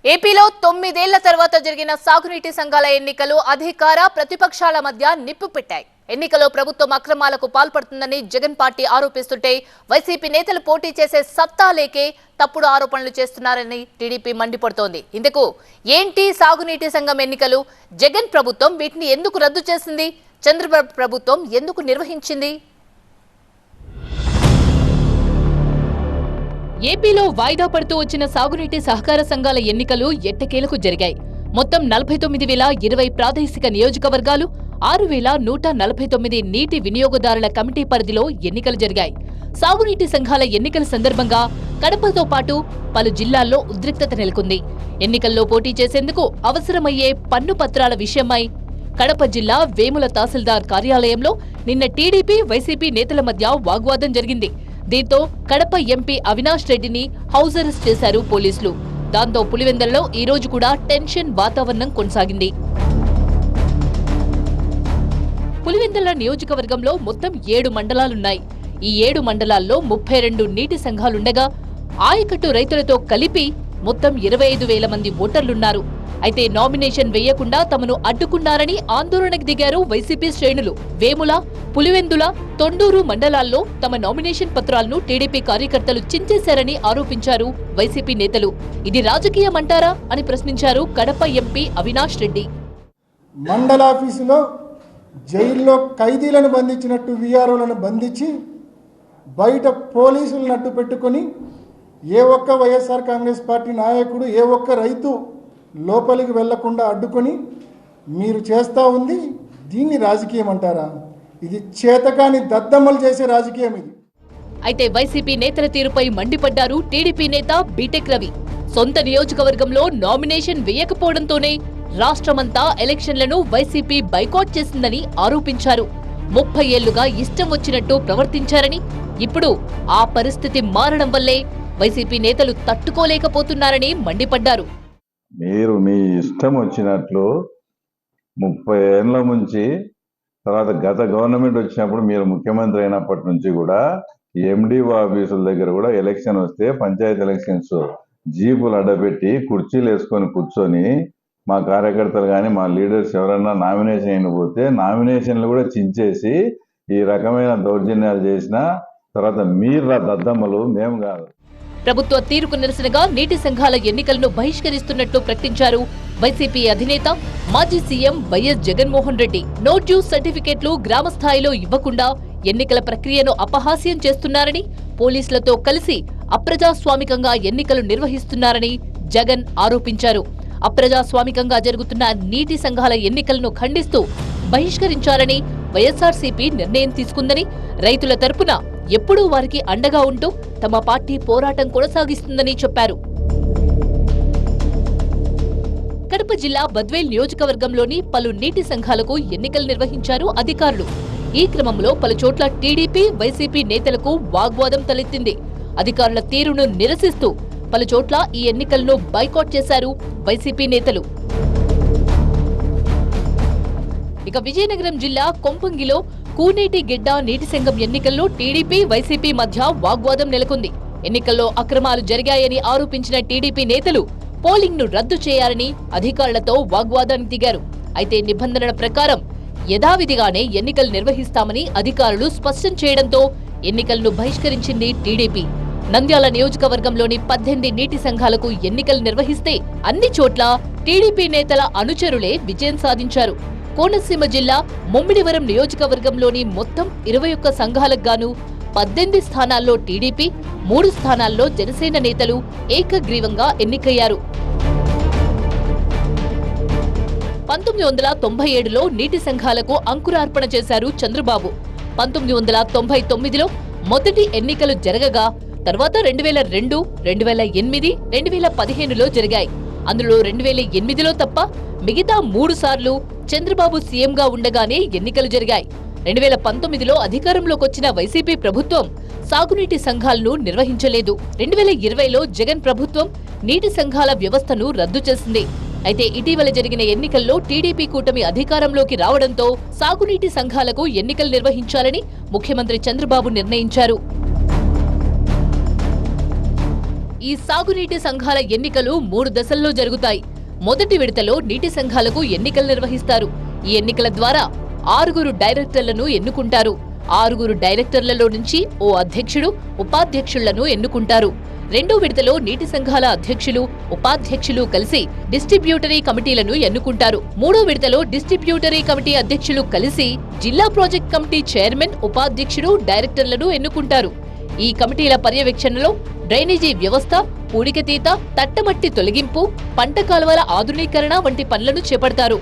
ఏపీలో 9 ఏళ్ల తర్వాత జరిగిన సాగునీటి సంఘాల ఎన్నికలు అధికార ప్రతిపక్షాల మధ్య నిప్పు పెట్టాయి. ఎన్నికల్లో ప్రభుత్వం అక్రమాలకు పాల్పడుతుందని జగన్ పార్టీ ఆరోపిస్తుంటే వైసీపీ నేతలు పోటీ చేసే సత్తా లేకే తప్పుడు ఆరోపణలు చేస్తున్నారని టీడీపీ మండిపడుతోంది. ఇందుకు ఏంటి సాగునీటి సంఘం ఎన్నికలు? జగన్ ప్రభుత్వం వీటిని ఎందుకు రద్దు చేసింది? చంద్రబాబు ప్రభుత్వం ఎందుకు నిర్వహించింది? ఏపీలో వాయిదా పడుతూ వచ్చిన సాగునీటి సహకార సంఘాల ఎన్నికలు ఎట్టకేలకు జరిగాయి. మొత్తం 49,020 ప్రాదేశిక నియోజకవర్గాలు, 6,149 నీటి వినియోగదారుల కమిటీ పరిధిలో ఎన్నికలు జరిగాయి. సాగునీటి సంఘాల ఎన్నికల సందర్భంగా కడపతో పాటు పలు జిల్లాల్లో ఉద్రిక్తత నెలకొంది. ఎన్నికల్లో పోటీ చేసేందుకు అవసరమయ్యే పన్ను పత్రాల విషయమై కడప జిల్లా వేముల తహసీల్దార్ కార్యాలయంలో నిన్న టీడీపీ, వైసీపీ నేతల మధ్య వాగ్వాదం జరిగింది. దీంతో కడప ఎంపీ అవినాష్ రెడ్డిని హౌస్ అరెస్ట్ చేశారు పోలీసులు. దాంతో పులివెందులలో ఈ రోజు కూడా టెన్షన్ వాతావరణం కొనసాగింది. పులివెందుల నియోజకవర్గంలో మొత్తం 7 మండలాలున్నాయి. ఈ 7 మండలాల్లో 32 నీటి సంఘాలుండగా ఆయకట్టు రైతులతో కలిపి మొత్తం 25,000 మంది ఓటర్లున్నారు. అయితే నామినేషన్ వేయకుండా తమను అడ్డుకున్నారని ఆందోళనకు దిగారు వైసీపీ శ్రేణులు. వేముల, పులివెందుల, తొండూరు మండలాల్లో తమ నామినేషన్ పత్రాలను టీడీపీ కార్యకర్తలు చించేశారని ఆరోపించారు వైసీపీ నేతలు. ఇది రాజకీయమంటారా అని ప్రశ్నించారు కడప ఎంపీ అవినాష్ రెడ్డి. మండలాఫీసులో జైల్లో ఖైదీలను బంధించినట్టు వీఆర్ఓలను బంధించి బయట పోలీసులను అడ్డు పెట్టుకొని ఏ ఒక్క వైఎస్ఆర్ కాంగ్రెస్ పార్టీ నాయకుడు, ఏ ఒక్క రైతు లోపలికి వెళ్లకుండా అడ్డుకొని మీరు చేస్తూ ఉంది. దీన్ని రాజకీయం అంటారా? ఇది చేతకాని దద్దమ్మలు చేసే రాజకీయం ఇది. అయితే వైసీపీ నేతల తీరుపై మండిపడ్డారు టీడీపీ నేత బీటెక్ రవి. సొంత నియోజకవర్గంలో నామినేషన్ వేయకపోవడంతోనే రాష్ట్రమంతా ఎలక్షన్లను వైసీపీ బైకాట్ చేసిందని ఆరోపించారు. 30 ఏళ్లుగా ఇష్టం వచ్చినట్టు ప్రవర్తించారని, ఇప్పుడు ఆ పరిస్థితి మారడం వల్లే వైసీపీ నేతలు తట్టుకోలేకపోతున్నారని మండిపడ్డారు. మీరు మీ ఇష్టం వచ్చినట్లు 30 ఏళ్ల నుంచి, తర్వాత గత గవర్నమెంట్ వచ్చినప్పుడు మీరు ముఖ్యమంత్రి అయినప్పటి నుంచి కూడా ఎండిఓ ఆఫీసుల దగ్గర కూడా ఎలక్షన్ వస్తే పంచాయతీ ఎలక్షన్స్ జీపులు అడ్డపెట్టి కుర్చీలు వేసుకొని కూర్చొని మా కార్యకర్తలు కానీ మా లీడర్స్ ఎవరన్నా నామినేషన్ అయిపోతే నామినేషన్లు కూడా చించేసి ఈ రకమైన దౌర్జన్యాలు చేసిన తర్వాత మీరు దద్దమ్మలు, మేము కాదు. ప్రభుత్వ తీరుకు నిరసనగా నీటి సంఘాల ఎన్నికలను బహిష్కరిస్తున్నట్లు ప్రకటించారు వైసీపీ అధినేత మాజీ CM YS Jaganmohan Reddy. No dues సర్టిఫికెట్లు గ్రామ స్థాయిలో ఇవ్వకుండా ఎన్నికల ప్రక్రియను అపహాస్యం చేస్తున్నారని, పోలీసులతో కలిసి అప్రజాస్వామికంగా ఎన్నికలు నిర్వహిస్తున్నారని జగన్ ఆరోపించారు. అప్రజాస్వామికంగా జరుగుతున్న నీటి సంఘాల ఎన్నికలను ఖండిస్తూ బహిష్కరించాలని వైఎస్ఆర్సీపీ నిర్ణయం తీసుకుందని, రైతుల తరపున ఎప్పుడూ వారికి అండగా ఉంటూ తమ పార్టీ పోరాటం కొనసాగిస్తుందని చెప్పారు. కడప జిల్లా బద్వేల్ నియోజకవర్గంలోని పలు నీటి సంఘాలకు ఎన్నికలు నిర్వహించారు అధికారులు. ఈ క్రమంలో పలుచోట్ల టీడీపీ, వైసీపీ నేతలకు వాగ్వాదం తలెత్తింది. అధికారుల తీరును నిరసిస్తూ పలుచోట్ల ఈ ఎన్నికలను బైకాట్ చేశారు వైసీపీ నేతలు. ఇక విజయనగరం జిల్లా కొంపంగిలో కూనేటి గిడ్డ నీటి సంఘం ఎన్నికల్లో టీడీపీ, వైసీపీ మధ్య వాగ్వాదం నెలకొంది. ఎన్నికల్లో అక్రమాలు జరిగాయని ఆరోపించిన టీడీపీ నేతలు పోలింగ్ ను రద్దు చేయాలని అధికారులతో వాగ్వాదానికి దిగారు. అయితే నిబంధనల ప్రకారం యథావిధిగానే ఎన్నికలు నిర్వహిస్తామని అధికారులు స్పష్టం చేయడంతో ఎన్నికలను బహిష్కరించింది టీడీపీ. నంద్యాల నియోజకవర్గంలోని 18 నీటి సంఘాలకు ఎన్నికలు నిర్వహిస్తే అన్ని చోట్ల టీడీపీ నేతల అనుచరులే విజయం సాధించారు. కోనసీమ జిల్లా ముమ్మిడివరం నియోజకవర్గంలోని మొత్తం 21 సంఘాలకు గాను 18 స్థానాల్లో టీడీపీ, 3 స్థానాల్లో జనసేన నేతలు ఏకగ్రీవంగా ఎన్నికయ్యారు. 1997లో నీటి సంఘాలకు అంకురార్పణ చేశారు చంద్రబాబు. 1999లో మొదటి ఎన్నికలు జరగగా తర్వాత 2002, 2008, 2015లో జరిగాయి. అందులో 2008లో తప్ప మిగతా 3 సార్లు చంద్రబాబు సీఎంగా ఉండగానే ఎన్నికలు జరిగాయి. 2019లో అధికారంలోకొచ్చిన వైసీపీ ప్రభుత్వం సాగునీటి సంఘాలను నిర్వహించలేదు. 2020లో జగన్ ప్రభుత్వం నీటి సంఘాల వ్యవస్థను రద్దు చేసింది. అయితే ఇటీవల జరిగిన ఎన్నికల్లో టీడీపీ కూటమి అధికారంలోకి రావడంతో సాగునీటి సంఘాలకు ఎన్నికలు నిర్వహించాలని ముఖ్యమంత్రి చంద్రబాబు నిర్ణయించారు. ఈ సాగునీటి సంఘాల ఎన్నికలు 3 దశల్లో జరుగుతాయి. మొదటి విడతలో నీటి సంఘాలకు ఎన్నికలు నిర్వహిస్తారు. ఈ ఎన్నికల ద్వారా 6 డైరెక్టర్లను ఎన్నుకుంటారు. 6 డైరెక్టర్లలో నుంచి ఓ అధ్యక్షుడు, ఉపాధ్యక్షులను ఎన్నుకుంటారు. రెండో విడతలో నీటి సంఘాల అధ్యక్షులు, ఉపాధ్యక్షులు కలిసి డిస్ట్రిబ్యూటరీ కమిటీలను ఎన్నుకుంటారు. మూడో విడతలో డిస్ట్రిబ్యూటరీ కమిటీ అధ్యక్షులు కలిసి జిల్లా ప్రాజెక్ట్ కమిటీ చైర్మన్, ఉపాధ్యక్షుడు, డైరెక్టర్లను ఎన్నుకుంటారు. ఈ కమిటీల పర్యవేక్షణలో డ్రైనేజీ వ్యవస్థ, పూడికతీత, తట్టమట్టి తొలగింపు, పంట కాలువల ఆధునీకరణ వంటి పనులను చేపడతారు.